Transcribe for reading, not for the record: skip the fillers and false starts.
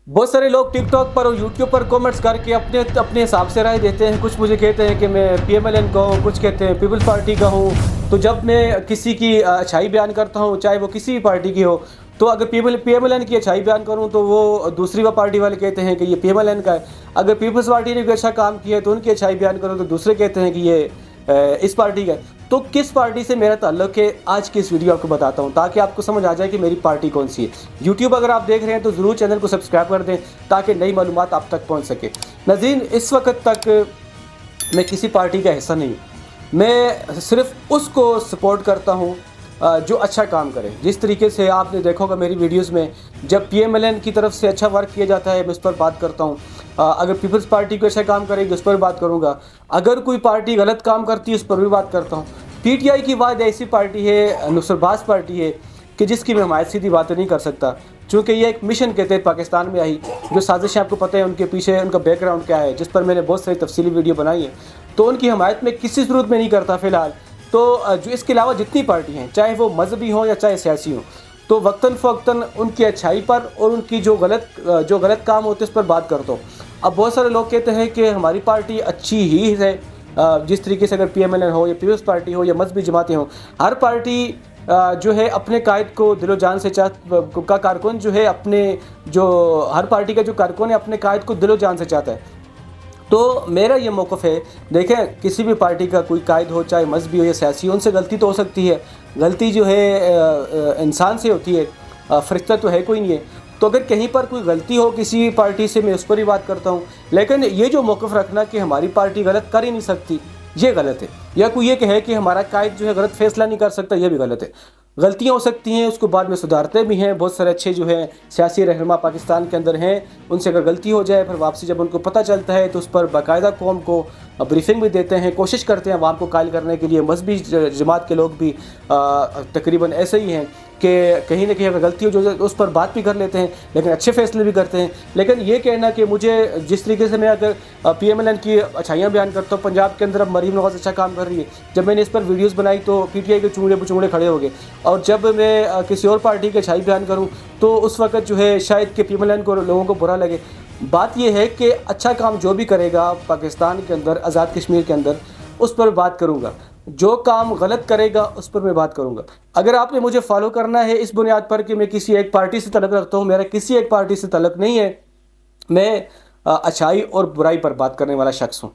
بہت سارے لوگ ٹک ٹاک پر اور یوٹیوب پر کامنٹس کر کے اپنے حساب سے رائے دیتے ہیں. کچھ مجھے کہتے ہیں کہ میں پی ایم ایل این کا ہوں, کچھ کہتے ہیں پیپلز پارٹی کا ہوں. تو جب میں کسی کی اچھائی بیان کرتا ہوں, چاہے وہ کسی بھی پارٹی کی ہو, تو اگر پی ایم ایل این کی اچھائی بیان کروں تو وہ دوسری پارٹی والے کہتے ہیں کہ یہ پی ایم ایل این کا ہے. اگر پیپلز پارٹی نے کوئی اچھا کام کیا ہے تو ان کی اچھائی بیان کروں تو دوسرے کہتے ہیں کہ یہ اس پارٹی کا ہے. تو کس پارٹی سے میرا تعلق ہے, آج کی اس ویڈیو آپ کو بتاتا ہوں تاکہ آپ کو سمجھ آ جائے کہ میری پارٹی کون سی ہے. یوٹیوب اگر آپ دیکھ رہے ہیں تو ضرور چینل کو سبسکرائب کر دیں تاکہ نئی معلومات آپ تک پہنچ سکے. ناظرین, اس وقت تک میں کسی پارٹی کا حصہ نہیں ہوں. میں صرف اس کو سپورٹ کرتا ہوں جو اچھا کام کرے. جس طریقے سے آپ نے دیکھا ہوگا میری ویڈیوز میں, جب پی ایم ایل این کی طرف سے اچھا ورک کیا جاتا ہے میں اس پر بات کرتا ہوں. اگر پیپلز پارٹی کو اچھا کام کرے گی اس پر بھی بات کروں گا. اگر کوئی پارٹی غلط کام کرتی ہے اس پر بھی بات کرتا ہوں. پی ٹی آئی کی واحد ایسی پارٹی ہے, نصر باز پارٹی ہے, کہ جس کی میں حمایت سیدھی باتیں نہیں کر سکتا, چونکہ یہ ایک مشن کے تحت پاکستان میں آئی. جو سازشیں آپ کو پتہ ہے ان کے پیچھے ان کا بیک گراؤنڈ کیا ہے, جس پر میں نے بہت ساری تفصیلی ویڈیو بنائی ہے. تو ان کی حمایت میں کسی صورت میں نہیں کرتا فی الحال. تو جو اس کے علاوہ جتنی پارٹی ہیں, چاہے وہ مذہبی ہوں یا چاہے سیاسی ہوں, تو وقتاً فوقتاً ان کی اچھائی پر اور ان کی جو غلط کام ہوتے ہیں اس پر بات کرتا ہوں. اب بہت سارے لوگ کہتے ہیں کہ ہماری پارٹی اچھی ہی ہے. جس طریقے سے اگر پی ایم ایل این ہو یا پیپلز پارٹی ہو یا مذہبی جماعتیں ہوں, ہر پارٹی جو ہے اپنے قائد کو دل و جان سے کا کارکن جو ہے ہر پارٹی کا جو کارکن ہے اپنے قائد کو دل و جان سے چاہتا ہے. تو میرا یہ موقف ہے, دیکھیں کسی بھی پارٹی کا کوئی قائد ہو, چاہے مذہبی ہو یا سیاسی ہو, ان سے غلطی تو ہو سکتی ہے. غلطی جو ہے انسان سے ہوتی ہے, فرشتہ تو ہے کوئی نہیں ہے. تو اگر کہیں پر کوئی غلطی ہو کسی پارٹی سے, میں اس پر ہی بات کرتا ہوں. لیکن یہ جو موقف رکھنا کہ ہماری پارٹی غلط کر ہی نہیں سکتی, یہ غلط ہے. یا کوئی یہ کہے کہ ہمارا قائد جو ہے غلط فیصلہ نہیں کر سکتا, یہ بھی غلط ہے. غلطیاں ہو سکتی ہیں, اس کو بعد میں سدھارتے بھی ہیں. بہت سارے اچھے جو ہیں سیاسی رہنما پاکستان کے اندر ہیں, ان سے اگر غلطی ہو جائے پھر واپسی جب ان کو پتہ چلتا ہے تو اس پر باقاعدہ قوم کو بریفنگ بھی دیتے ہیں, کوشش کرتے ہیں عوام کو قائل کرنے کے لیے. مذہبی جماعت کے لوگ بھی تقریباً ایسے ہی ہیں کہ کہیں نہ کہیں اگر غلطی ہو جو اس پر بات بھی کر لیتے ہیں, لیکن اچھے فیصلے بھی کرتے ہیں. لیکن یہ کہنا کہ مجھے جس طریقے سے میں اگر پی ایم ایل این کی اچھائیاں بیان کرتا ہوں, پنجاب کے اندر اب مریم نواز اچھا کام کر رہی ہے, جب میں نے اس پر ویڈیوز بنائی تو پی ٹی آئی کے چونگڑے کھڑے ہو گئے. اور جب میں کسی اور پارٹی کی اچھائی بیان کروں تو اس وقت جو ہے شاید کہ پی ایم ایل این کو لوگوں کو برا لگے. بات یہ ہے کہ اچھا کام جو بھی کرے گا پاکستان کے اندر, آزاد کشمیر کے اندر, اس پر بات کروں گا. جو کام غلط کرے گا اس پر میں بات کروں گا. اگر آپ نے مجھے فالو کرنا ہے اس بنیاد پر کہ میں کسی ایک پارٹی سے تعلق رکھتا ہوں, میرا کسی ایک پارٹی سے تعلق نہیں ہے. میں اچھائی اور برائی پر بات کرنے والا شخص ہوں.